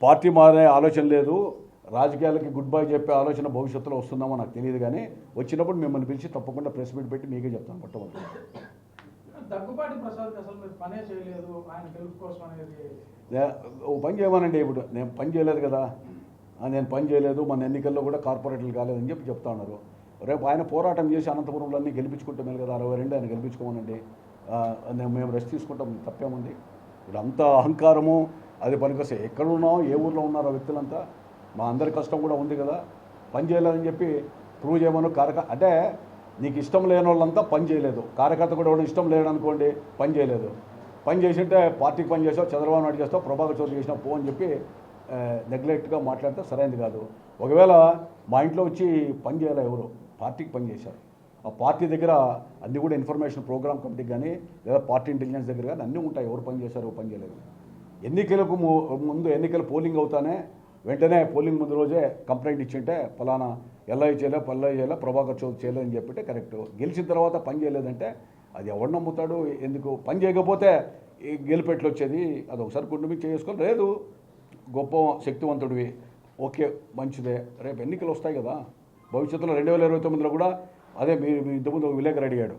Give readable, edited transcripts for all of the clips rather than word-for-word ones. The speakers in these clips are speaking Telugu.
పార్టీ మారే ఆలోచన లేదు, రాజకీయాలకి గుడ్ బై చెప్పే ఆలోచన భవిష్యత్తులో వస్తుందామో నాకు తెలియదు, కానీ వచ్చినప్పుడు మిమ్మల్ని పిలిచి తప్పకుండా ప్రెస్ మీట్ పెట్టి మీకే చెప్తాను మొట్టమొదటి. దగ్గుబాటి ప్రసాద్ అసలు మీరు పనే చేయలేదు ఆయన గెలుపు కోసం అనేది ఓ పని చేయమనండి. ఇప్పుడు నేను పని చేయలేదు కదా, నేను పని చేయలేదు, మన ఎన్నికల్లో కూడా కార్పొరేటర్లు కాలేదని చెప్పి చెప్తా ఉన్నారు. రేపు ఆయన పోరాటం చేసి అనంతపురంలో అన్నీ గెలిపించుకుంటే మేలు కదా, 62 ఆయన గెలిపించుకోమనండి, మేము రెస్ట్ తీసుకుంటాం, తప్పేముంది. ఇప్పుడు అంత అహంకారము అది పనికొస్తే ఎక్కడున్నాం, ఏ ఊర్లో ఉన్నారో వ్యక్తులంతా, మా అందరి కష్టం కూడా ఉంది కదా. పని చేయలేదని చెప్పి ప్రూవ్ చేయమను. అంటే నీకు ఇష్టం లేని వాళ్ళంతా పని చేయలేదు, కార్యకర్త కూడా ఇష్టం లేదనుకోండి పని చేయలేదు. పని చేసింటే పార్టీకి పని చేసావు, చంద్రబాబు నాయుడు చేస్తావు, ప్రభాకర్ చౌదరి చేసినా పో అని చెప్పి నెగ్లెక్ట్గా మాట్లాడితే సరైనది కాదు. ఒకవేళ మా ఇంట్లో వచ్చి పని చేయాలి, ఎవరు పార్టీకి పని చేశారు, ఆ పార్టీ దగ్గర అన్నీ కూడా ఇన్ఫర్మేషన్ ప్రోగ్రామ్ కమిటీకి కానీ లేదా పార్టీ ఇంటెలిజెన్స్ దగ్గర కానీ అన్నీ ఉంటాయి, ఎవరు పని చేశారు పని చేయలేదు. ఎన్నికలకు ముందు ఎన్నికలు పోలింగ్ అవుతానే వెంటనే పోలింగ్ ముందు రోజే కంప్లైంట్ ఇచ్చింటే ఫలానా ఎల్ఐ చేయలే ప్రభాకర్ చౌదరి చేయలేదని చెప్పితే కరెక్ట్. గెలిచిన తర్వాత పని చేయలేదంటే అది ఎవడు నమ్ముతాడు? ఎందుకు పని చేయకపోతే గెలిపెట్లు వచ్చేది? అది ఒకసారి గుండె చేసుకోవాలి. లేదు, గొప్ప శక్తివంతుడివి, ఓకే మంచిదే, రేపు ఎన్నికలు వస్తాయి కదా భవిష్యత్తులో 2029లో కూడా. అదే మీరు ఇంతకుముందు ఒక విలేకరు అడిగాడు,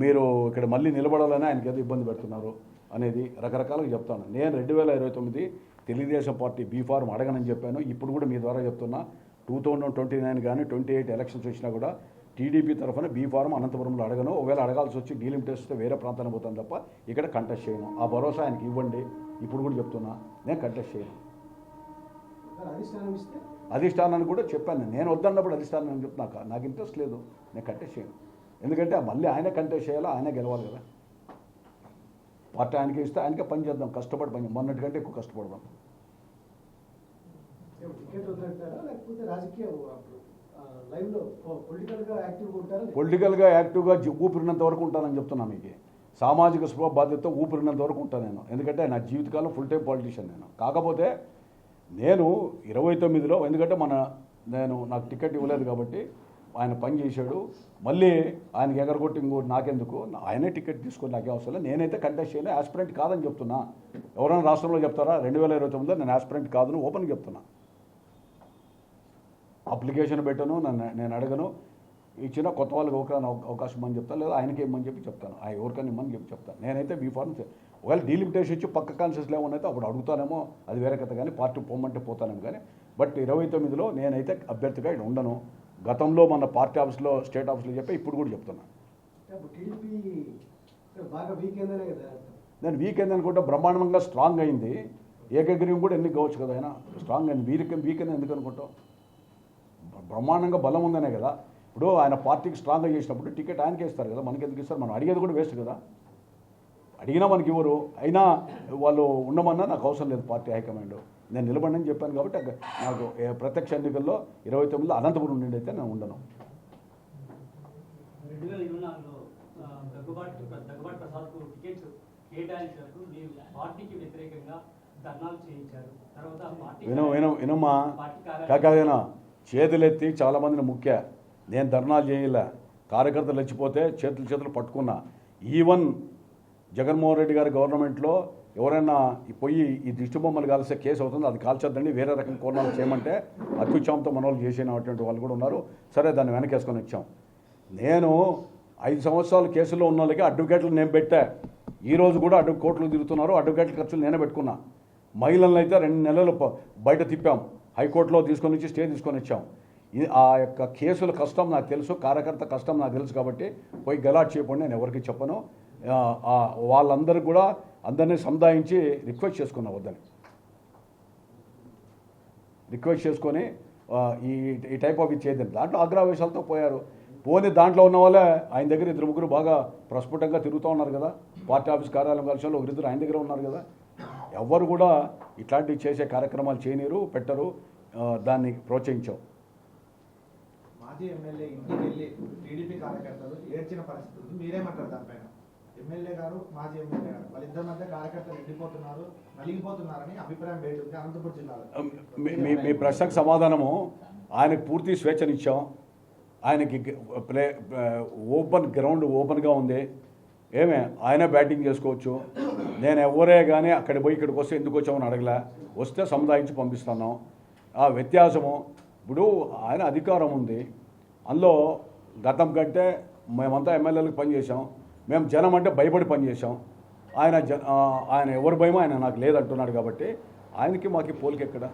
మీరు ఇక్కడ మళ్ళీ నిలబడాలని ఆయనకి ఏదో ఇబ్బంది పెడుతున్నారు అనేది రకరకాలుగా చెప్తాను. నేను 2029 తెలుగుదేశం పార్టీ బీఫార్మ్ అడగనని చెప్పాను. ఇప్పుడు కూడా మీ ద్వారా చెప్తున్నా, 2029 కానీ 28 ఎలక్షన్స్ వచ్చినా కూడా టీడీపీ తరఫున బీఫార్మ్ అనంతపురంలో అడగను. ఒకవేళ అడగాల్సి వచ్చి డీలిమిటేషన్ వస్తే వేరే ప్రాంతానికి పోతాను తప్ప ఇక్కడ కంటెస్ట్ చేయను. ఆ భరోసా ఆయనకి ఇవ్వండి. ఇప్పుడు కూడా చెప్తున్నా, నేను కంటెస్ట్ చేయను. అధిష్టానాన్ని కూడా చెప్పాను, నేను వద్దన్నప్పుడు అధిష్టానం అని చెప్పి నాకు ఇంట్రెస్ట్ లేదు, నేను కంటెస్ట్ చేయను. ఎందుకంటే మళ్ళీ ఆయన కంటెస్ట్ చేయాలా, ఆయనే గెలవాలి కదా. పార్టీ ఆయనకి ఇస్తే ఆయనకే పని చేద్దాం, కష్టపడి పని, మొన్నటికంటే ఎక్కువ కష్టపడదాం. పొలిటికల్గా యాక్టివ్గా ఊపిరినంత వరకు ఉంటానని చెప్తున్నా మీకు. సామాజిక స్పృహ బాధ్యతతో ఊపిరినంత వరకు ఉంటాను నేను, ఎందుకంటే నా జీవితకాలం ఫుల్ టైం పాలిటీషియన్ నేను. కాకపోతే నేను 29లో ఎందుకంటే నాకు టికెట్ ఇవ్వలేదు కాబట్టి ఆయన పని చేశాడు, మళ్ళీ ఆయనకి ఎగరగొట్టి ఇంకోటి నాకెందుకు, ఆయనే టికెట్ తీసుకొని నాకే అవసరం. నేనైతే కంటెస్ట్ చేయను, యాస్పిరెంట్ కాదని చెప్తున్నా. ఎవరైనా రాష్ట్రంలో చెప్తారా? 2029లో నేను యాస్పిరెంట్ కాదని ఓపెన్గా చెప్తున్నా. అప్లికేషన్ పెట్టను, నేను అడగను. ఇచ్చిన కొత్త వాళ్ళకి అవకాశం ఇమ్మని చెప్తాను, లేదా ఆయనకి ఇమ్మని చెప్పి చెప్తాను, ఎవరికైనా ఇమ్మని చెప్పి చెప్తాను. నేనైతే బీఫార్మ్ ఒకవేళ డీలిమిటేషన్ ఇచ్చి పక్క కాన్షియస్లో ఏమన్నైతే అప్పుడు అడుగుతానేమో, అది వేరే కథ. కానీ పార్టీ పోమంటే పోతానేమో. కానీ బట్ 29లో నేనైతే అభ్యర్థిగా ఇక్కడ ఉండను. గతంలో మన పార్టీ ఆఫీస్లో స్టేట్ ఆఫీస్లో చెప్పి ఇప్పుడు కూడా చెప్తున్నా. నేను వీక్ అయింది అనుకుంటే బ్రహ్మాండంగా స్ట్రాంగ్ అయింది. ఏకగ్రీవం కూడా ఎన్ని కావచ్చు కదా, ఆయన స్ట్రాంగ్ అయింది. వీక్ అని ఎందుకు అనుకుంటాం? బ్రహ్మాండంగా బలం ఉందనే కదా. ఇప్పుడు ఆయన పార్టీకి స్ట్రాంగ్గా చేసినప్పుడు టికెట్ ఆయనకే ఇస్తారు కదా, మనకి ఎందుకు ఇస్తారు? మనం అడిగేది కూడా వేస్ట్ కదా. అడిగినా మనకి ఇవ్వరు, అయినా వాళ్ళు ఉండమన్నా నాకు అవసరం లేదు. పార్టీ హైకమాండ్ నేను నిలబడని చెప్పాను కాబట్టి నాకు ప్రత్యక్ష ఎన్నికల్లో 29లో అనంతపురం నుండి అయితే నేను ఉండను. 2024లో దగ్గుబాటి ప్రసాద్కు టికెట్ కేటాయించారు, మీరు పార్టీకి వ్యతిరేకంగా ధర్నాలు చేయించారు. తర్వాత వినమ్మా కాకదేనా చేతులెత్తి చాలామందిని ముఖ్య, నేను ధర్నాలు చేయలే. కార్యకర్తలు వచ్చిపోతే చేతులు పట్టుకున్నా. ఈవెన్ జగన్మోహన్ రెడ్డి గారి గవర్నమెంట్లో ఎవరైనా పోయి ఈ దిష్టి బొమ్మలు కాల్సే కేసు అవుతుంది, అది కాల్చొద్దండి, వేరే రకం కోణాలు చేయమంటే అత్యుత్సాహంతో మన వాళ్ళు చేసినటువంటి వాళ్ళు కూడా ఉన్నారు. సరే, దాన్ని వెనకేసుకొని వచ్చాం. నేను 5 సంవత్సరాలు కేసులో ఉన్న వాళ్ళకి అడ్వకేట్లు నేను పెట్టా. ఈరోజు కూడా కోర్టులు తిరుగుతున్నారు, అడ్వకేట్ల ఖర్చులు నేనే పెట్టుకున్నా. మహిళలను అయితే 2 నెలలు బయట తిప్పాం, హైకోర్టులో తీసుకొని వచ్చి స్టే తీసుకొని వచ్చాం. ఆ యొక్క కేసుల కష్టం నాకు తెలుసు, కార్యకర్త కష్టం నాకు తెలుసు కాబట్టి పోయి గలాట్ చేయకుండా నేను ఎవరికి చెప్పను. వాళ్ళందరూ కూడా అందరినీ సముదాయించి రిక్వెస్ట్ చేసుకున్నా, వద్దని రిక్వెస్ట్ చేసుకొని ఈ టైప్ ఆఫ్ ఇచ్చేది. దాంట్లో అగ్రావేశాలతో పోయారు. పోనీ దాంట్లో ఉన్న వాళ్ళే ఆయన దగ్గర 2-3 బాగా ప్రస్ఫుటంగా తిరుగుతూ ఉన్నారు కదా. పార్టీ ఆఫీస్ కార్యాలయం కలిసి 1-2 ఆయన దగ్గర ఉన్నారు కదా. ఎవరు కూడా ఇట్లాంటివి చేసే కార్యక్రమాలు చేయనీరు, పెట్టరు, దాన్ని ప్రోత్సహించాం. మాజీ ఎమ్మెల్యే ఇంటికి వెళ్ళి టీడీపీ కార్యకర్తలు ఏడ్చిన పరిస్థితి మీరేమంటారు? దానిపైన ఎమ్మెల్యే గారు మాజీ ఎమ్మెల్యే గారు వాళ్ళిద్దరి మధ్య కార్యకర్తలు ఎండిపోతున్నారు, నలిగిపోతున్నారని అభిప్రాయం బయట అనంతపురం జిల్లాలో. మీ ప్రశ్నకు సమాధానము, ఆయనకు పూర్తి స్వేచ్ఛనిచ్చాం. ఆయనకి ఓపెన్ గ్రౌండ్ ఓపెన్గా ఉంది. ఏమే ఆయనే బ్యాటింగ్ చేసుకోవచ్చు. నేను ఎవరే కానీ అక్కడికి పోయి ఇక్కడికి వస్తే ఎందుకు వచ్చామని అడగలే, వస్తే సముదాయించి పంపిస్తున్నాం. ఆ వ్యత్యాసము ఇప్పుడు ఆయన అధికారం ఉంది, అందులో గతం కంటే మేమంతా ఎమ్మెల్యేలకు పనిచేసాం, మేము జనం అంటే భయపడి పనిచేసాం. ఆయన ఎవరి భయమో ఆయన నాకు లేదంటున్నాడు కాబట్టి ఆయనకి మాకు పోలికెక్కడ?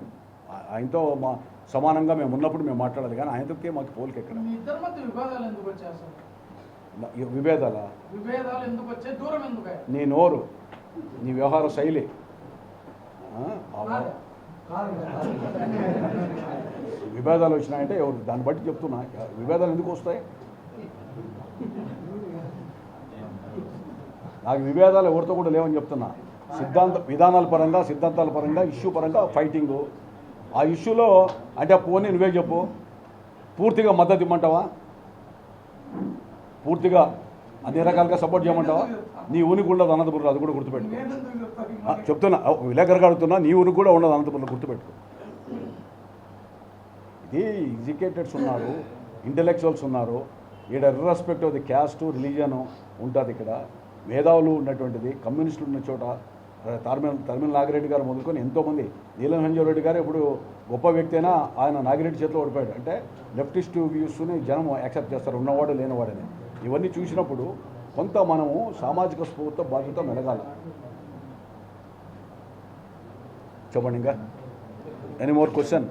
ఆయనతో మా సమానంగా మేము ఉన్నప్పుడు మేము మాట్లాడాలి, కానీ ఆయనతో మాకు పోలికెక్కడ? మీ ఇద్దరి మధ్య వివాదాలు ఎందుకు వచ్చాయి అసలు? విభేదాలా? విభేదాలు ఎందుకు వచ్చాయి? దూరం ఎందుకు అయ్యాయి? నీ నోరు, నీ వ్యవహార శైలి, విభేదాలు వచ్చినాయంటే ఎవరు దాన్ని బట్టి చెప్తున్నా. విభేదాలు ఎందుకు వస్తాయి? నాకు విభేదాలు ఎవరితో కూడా లేవని చెప్తున్నా. విధానాల పరంగా, సిద్ధాంతాల పరంగా, ఇష్యూ పరంగా ఫైటింగు. ఆ ఇష్యూలో అంటే పోనీ నువ్వే చెప్పు, పూర్తిగా మద్దతు ఇమ్మంటావా? పూర్తిగా అన్ని రకాలుగా సపోర్ట్ చేయమంటావా? నీ ఉనికి ఉండదు అనంతపురం, అది కూడా గుర్తుపెట్టుకో. చెప్తున్నా, విలేకరుగా అడుగుతున్నా, నీ ఉనికి కూడా ఉండదు అనంతపురంలో, గుర్తుపెట్టుకో. ఇది ఎడ్యుకేటెడ్స్ ఉన్నారు, ఇంటలెక్చువల్స్ ఉన్నారు. ఇక్కడ ఇర్రెస్పెక్ట్ ఆఫ్ ది క్యాస్ట్, రిలీజన్ ఉంటుంది. ఇక్కడ మేధావులు ఉన్నటువంటిది, కమ్యూనిస్టులు ఉన్న చోట తరిమిల నాగిరెడ్డి గారు మొదలుకొని ఎంతోమంది, నీలం రెడ్డి గారు ఇప్పుడు గొప్ప వ్యక్తి అయినా ఆయన నాగిరెడ్డి చేతిలో ఓడిపోయాడు. అంటే లెఫ్టిస్ట్ వ్యూస్ని జనం యాక్సెప్ట్ చేస్తారు, ఉన్నవాడు లేనివాడని. ఇవన్నీ చూసినప్పుడు కొంత మనము సామాజిక స్ఫూర్తితో బాధ్యత మెలగాలి. చెప్పండి ఇంకా ఎనీ మోర్ క్వశ్చన్?